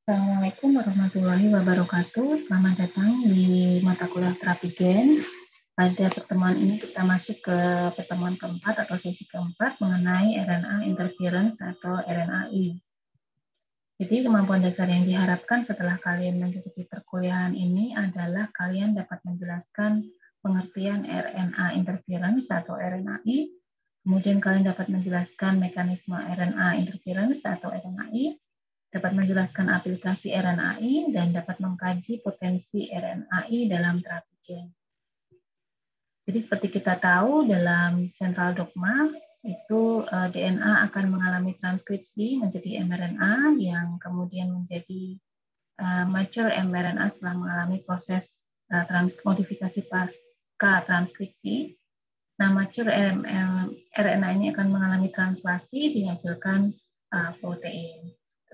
Assalamualaikum warahmatullahi wabarakatuh. Selamat datang di mata kuliah terapi gen. Pada pertemuan ini kita masuk ke pertemuan keempat atau sesi keempat mengenai RNA interference atau RNAi. Jadi kemampuan dasar yang diharapkan setelah kalian mengikuti perkuliahan ini adalah kalian dapat menjelaskan pengertian RNA interference atau RNAi, kemudian kalian dapat menjelaskan mekanisme RNA interference atau RNAi, dapat menjelaskan aplikasi RNAi, dan dapat mengkaji potensi RNAi dalam terapi gen. Jadi seperti kita tahu dalam central dogma, itu DNA akan mengalami transkripsi menjadi mRNA yang kemudian menjadi mature mRNA setelah mengalami proses modifikasi pasca transkripsi. Nah, mature RNA ini akan mengalami translasi dihasilkan protein.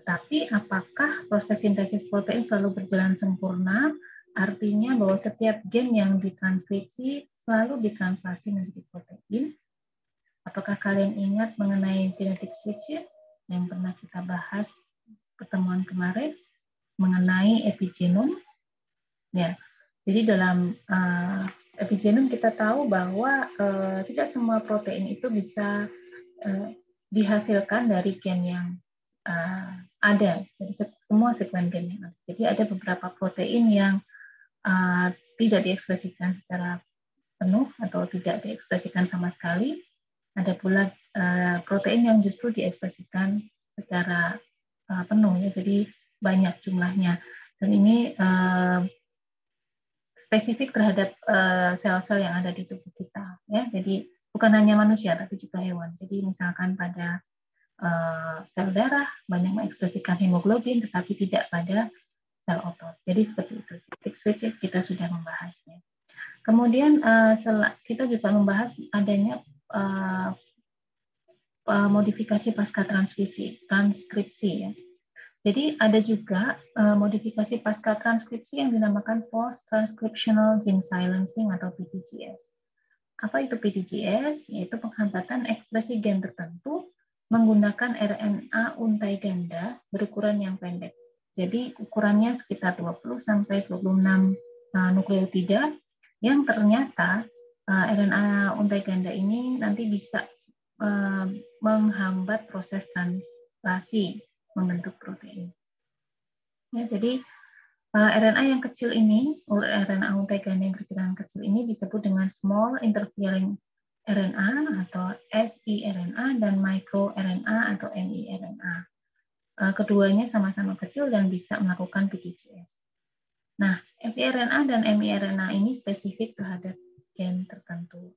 Tetapi apakah proses sintesis protein selalu berjalan sempurna? Artinya bahwa setiap gen yang ditranskripsi selalu ditranslasi menjadi protein. Apakah kalian ingat mengenai genetic switches yang pernah kita bahas pertemuan kemarin mengenai epigenom? Ya, jadi dalam epigenom kita tahu bahwa tidak semua protein itu bisa dihasilkan dari gen yang ada, jadi semua sekuen gen yang ada. Jadi ada beberapa protein yang tidak diekspresikan secara penuh atau tidak diekspresikan sama sekali. Ada pula protein yang justru diekspresikan secara penuh, ya, jadi banyak jumlahnya. Dan ini spesifik terhadap sel-sel yang ada di tubuh kita, ya. Jadi bukan hanya manusia tapi juga hewan. Jadi misalkan pada sel darah banyak mengekspresikan hemoglobin, tetapi tidak pada sel otot. Jadi seperti itu. Genetic switches kita sudah membahasnya. Kemudian kita juga membahas adanya modifikasi pasca transkripsi, ya. Jadi ada juga modifikasi pasca transkripsi yang dinamakan post-transcriptional gene silencing atau PTGS. Apa itu PTGS? Yaitu penghambatan ekspresi gen tertentu menggunakan RNA untai ganda berukuran yang pendek. Jadi ukurannya sekitar 20 sampai 26 nukleotida yang ternyata RNA untai ganda ini nanti bisa menghambat proses translasi membentuk protein. Ya, jadi RNA yang kecil ini, RNA untai ganda yang berkekuatan kecil ini disebut dengan small interfering RNA atau siRNA dan microRNA atau miRNA. Keduanya sama-sama kecil dan bisa melakukan PTGS. Nah, siRNA dan miRNA ini spesifik terhadap gen tertentu.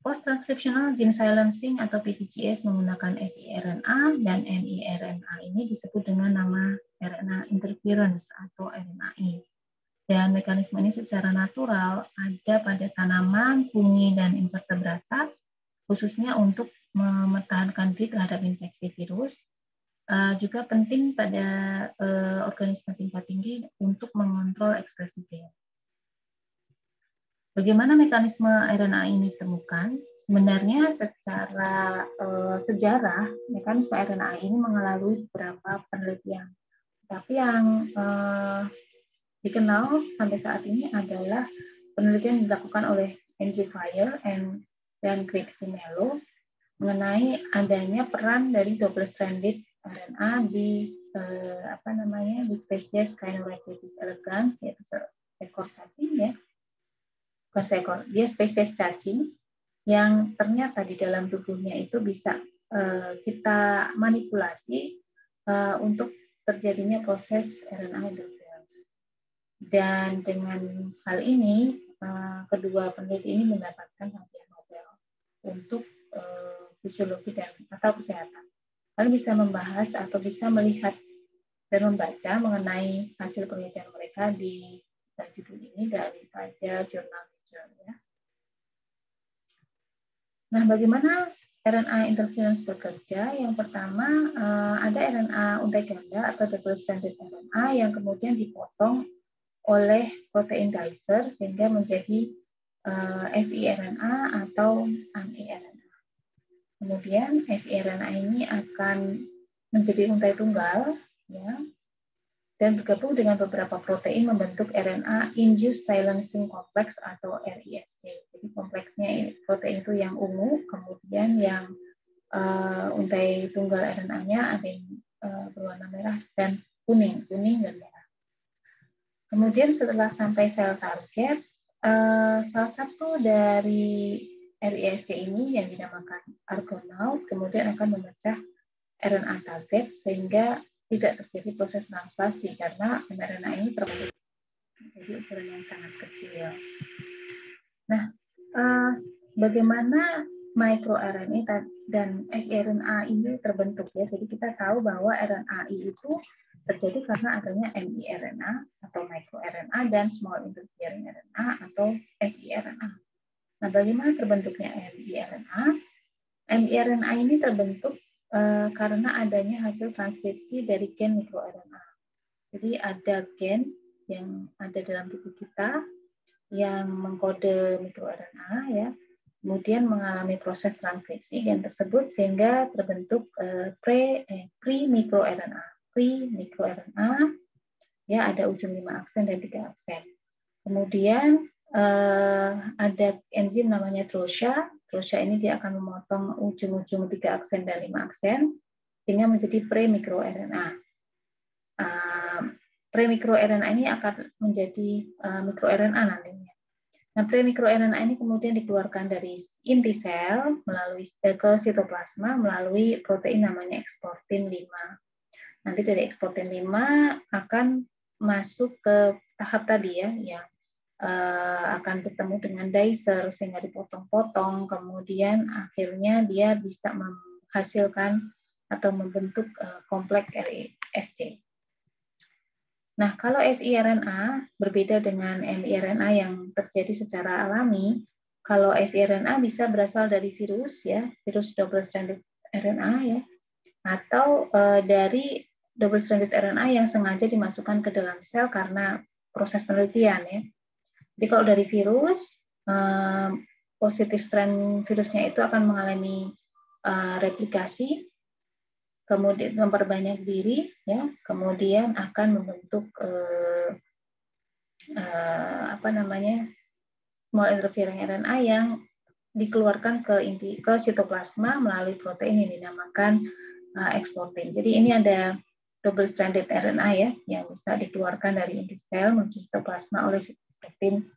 Post-transcriptional gene silencing atau PTGS menggunakan siRNA dan miRNA ini disebut dengan nama RNA interference atau RNAi. Dan mekanisme ini secara natural ada pada tanaman, fungi, dan invertebrata, khususnya untuk mempertahankan diri terhadap infeksi virus. Juga penting pada organisme tingkat tinggi untuk mengontrol ekspresi gen. Bagaimana mekanisme RNA ini ditemukan? Sebenarnya secara sejarah, mekanisme RNA ini mengalami beberapa penelitian. Tapi yang dikenal sampai saat ini adalah penelitian yang dilakukan oleh Andrew Fire dan Greg Simello mengenai adanya peran dari double-stranded RNA di di spesies Caenorhabditis elegans, yaitu ekor cacing, ya. Bukan seekor, dia spesies cacing yang ternyata di dalam tubuhnya itu bisa kita manipulasi untuk terjadinya proses RNA interference. Dan dengan hal ini, kedua peneliti ini mendapatkan hadiah Nobel untuk fisiologi dan atau kesehatan. Kalian bisa membahas atau bisa melihat dan membaca mengenai hasil penelitian mereka di judul ini daripada jurnal. Ya. Nah, bagaimana RNA interference bekerja? Yang pertama, ada RNA untai ganda atau double-stranded RNA yang kemudian dipotong oleh protein dicer sehingga menjadi siRNA atau miRNA. Kemudian siRNA ini akan menjadi untai tunggal, ya, dan bergabung dengan beberapa protein membentuk RNA induced silencing complex atau RISC. Jadi kompleksnya protein itu yang ungu, kemudian yang untai tunggal RNA-nya ada yang berwarna merah dan kuning dan merah. Kemudian setelah sampai sel target, salah satu dari RISC ini yang dinamakan Argonaut kemudian akan memecah RNA target sehingga tidak terjadi proses translasi karena mRNA ini terbentuk jadi ukuran yang sangat kecil. Nah, bagaimana microRNA dan siRNA ini terbentuk ya? Jadi kita tahu bahwa RNAi itu terjadi karena adanya miRNA atau microRNA dan small interfering RNA atau siRNA. Nah, bagaimana terbentuknya miRNA? miRNA ini terbentuk karena adanya hasil transkripsi dari gen mikroRNA. Jadi ada gen yang ada dalam tubuh kita yang mengkode mikroRNA ya, kemudian mengalami proses transkripsi gen tersebut sehingga terbentuk pre-mikroRNA. Pre-mikroRNA ya ada ujung 5 aksen dan 3 aksen. Kemudian ada enzim namanya TROSHA. TROSHA ini dia akan memotong ujung-ujung 3 aksen dan 5 aksen sehingga menjadi pre-mikroRNA. Pre-mikroRNA ini akan menjadi mikroRNA nantinya. Nah, pre-mikroRNA ini kemudian dikeluarkan dari inti sel melalui ke sitoplasma melalui protein namanya eksportin 5. Nanti dari eksportin 5 akan masuk ke tahap tadi ya, yang akan bertemu dengan dicer sehingga dipotong-potong, kemudian akhirnya dia bisa menghasilkan atau membentuk kompleks RISC. Nah, kalau siRNA berbeda dengan miRNA yang terjadi secara alami, kalau siRNA bisa berasal dari virus ya, virus double-stranded RNA ya, atau dari double-stranded RNA yang sengaja dimasukkan ke dalam sel karena proses penelitian ya. Jadi kalau dari virus, positif strand virusnya itu akan mengalami replikasi, kemudian memperbanyak diri, ya, kemudian akan membentuk small interfering RNA yang dikeluarkan ke sitoplasma melalui protein yang dinamakan eksportin. Jadi ini ada double-stranded RNA ya yang bisa dikeluarkan dari inti sel menuju sitoplasma oleh eksportin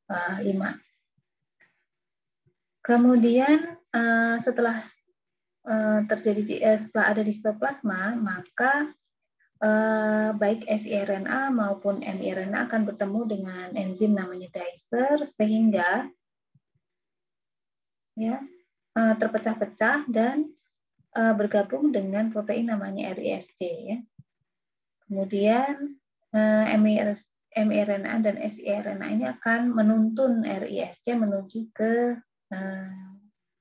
5. Kemudian setelah setelah ada di sitoplasma, maka baik siRNA maupun miRNA akan bertemu dengan enzim namanya dicer sehingga ya terpecah-pecah dan bergabung dengan protein namanya RISC ya. Kemudian miRNA dan siRNA ini akan menuntun RISC menuju ke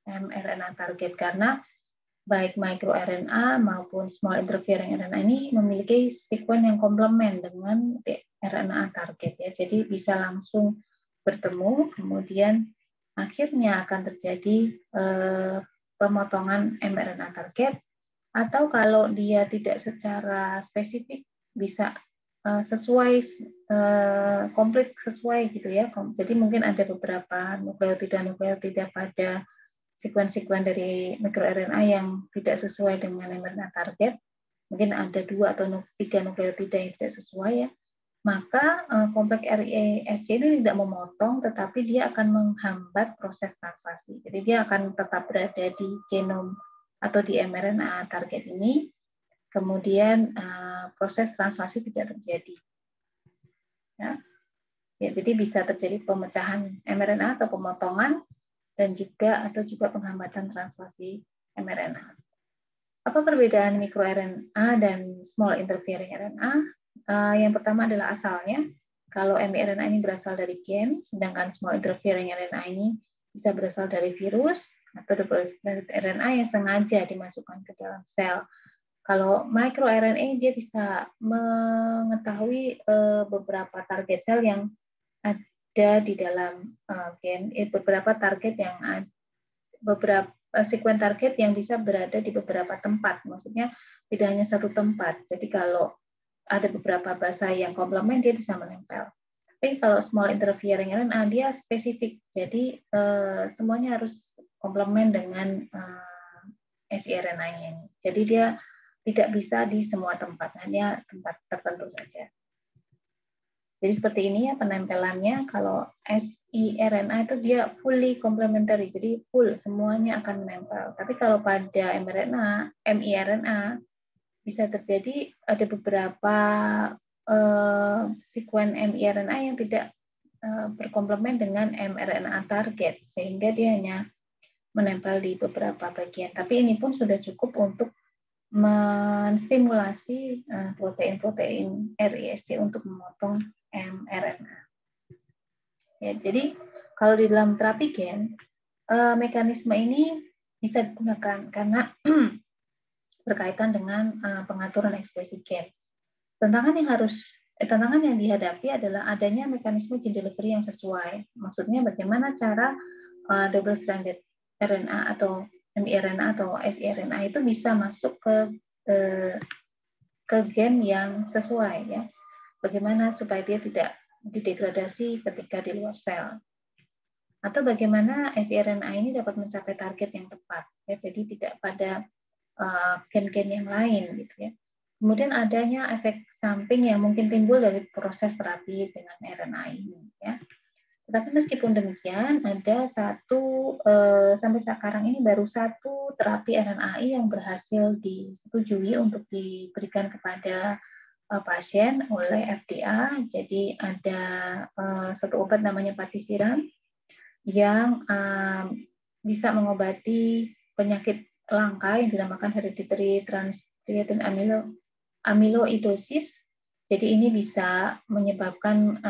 mRNA target karena baik microRNA maupun small interfering RNA ini memiliki sekuen yang komplement dengan RNA target ya. Jadi bisa langsung bertemu, kemudian akhirnya akan terjadi pemotongan mRNA target, atau kalau dia tidak secara spesifik bisa sesuai komplit sesuai gitu ya. Jadi mungkin ada beberapa nukleotida pada sekuen-sekuen dari mikroRNA yang tidak sesuai dengan mRNA target. Mungkin ada 2 atau 3 nukleotida yang tidak sesuai ya. Maka kompleks RISC ini tidak memotong, tetapi dia akan menghambat proses translasi. Jadi dia akan tetap berada di genom atau di mRNA target ini, kemudian proses translasi tidak terjadi. Ya, jadi bisa terjadi pemecahan mRNA atau pemotongan dan juga penghambatan translasi mRNA. Apa perbedaan mikroRNA dan small interfering RNA? Yang pertama adalah asalnya. Kalau miRNA ini berasal dari gen, sedangkan small interfering RNA ini bisa berasal dari virus atau double-stranded RNA yang sengaja dimasukkan ke dalam sel. Kalau microRNA dia bisa mengetahui beberapa target sel yang ada di dalam gen, beberapa target yang sekuen target yang bisa berada di beberapa tempat. Maksudnya tidak hanya satu tempat. Jadi kalau ada beberapa basa yang komplement, dia bisa menempel. Tapi kalau small interfering RNA, dia spesifik. Jadi semuanya harus komplement dengan siRNA-nya ini. Jadi dia tidak bisa di semua tempat, hanya tempat tertentu saja. Jadi seperti ini ya penempelannya. Kalau siRNA itu dia fully complementary, jadi full semuanya akan menempel. Tapi kalau pada miRNA bisa terjadi ada beberapa sekuen miRNA yang tidak berkomplement dengan mRNA target, sehingga dia hanya menempel di beberapa bagian. Tapi ini pun sudah cukup untuk menstimulasi protein-protein RISC untuk memotong mRNA. Ya, jadi kalau di dalam terapi gen, mekanisme ini bisa digunakan karena berkaitan dengan pengaturan ekspresi gen. Tantangan yang dihadapi adalah adanya mekanisme gene delivery yang sesuai. Maksudnya bagaimana cara double stranded RNA atau miRNA atau siRNA itu bisa masuk ke gen yang sesuai ya. Bagaimana supaya dia tidak didegradasi ketika di luar sel. Atau bagaimana siRNA ini dapat mencapai target yang tepat ya. Jadi tidak pada gen-gen yang lain gitu ya. Kemudian adanya efek samping yang mungkin timbul dari proses terapi dengan RNA ini ya. Tetapi meskipun demikian, ada sampai sekarang ini baru satu terapi RNAi yang berhasil disetujui untuk diberikan kepada pasien oleh FDA. Jadi ada satu obat namanya patisiran yang bisa mengobati penyakit langka yang dinamakan hereditary transthyretin amyloidosis. Jadi ini bisa menyebabkan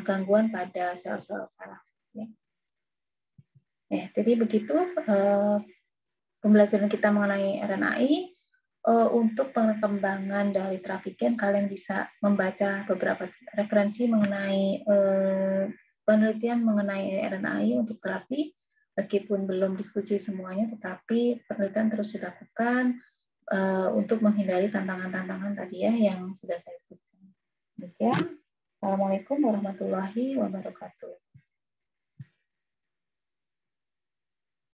gangguan pada sel-sel saraf. Ya, jadi begitu pembelajaran kita mengenai RNAi. Untuk pengembangan dari terapi gen, kalian bisa membaca beberapa referensi mengenai penelitian mengenai RNAi untuk terapi. Meskipun belum disetujui semuanya, tetapi penelitian terus dilakukan untuk menghindari tantangan-tantangan tadi ya yang sudah saya sebutkan. Demikian. Assalamualaikum warahmatullahi wabarakatuh.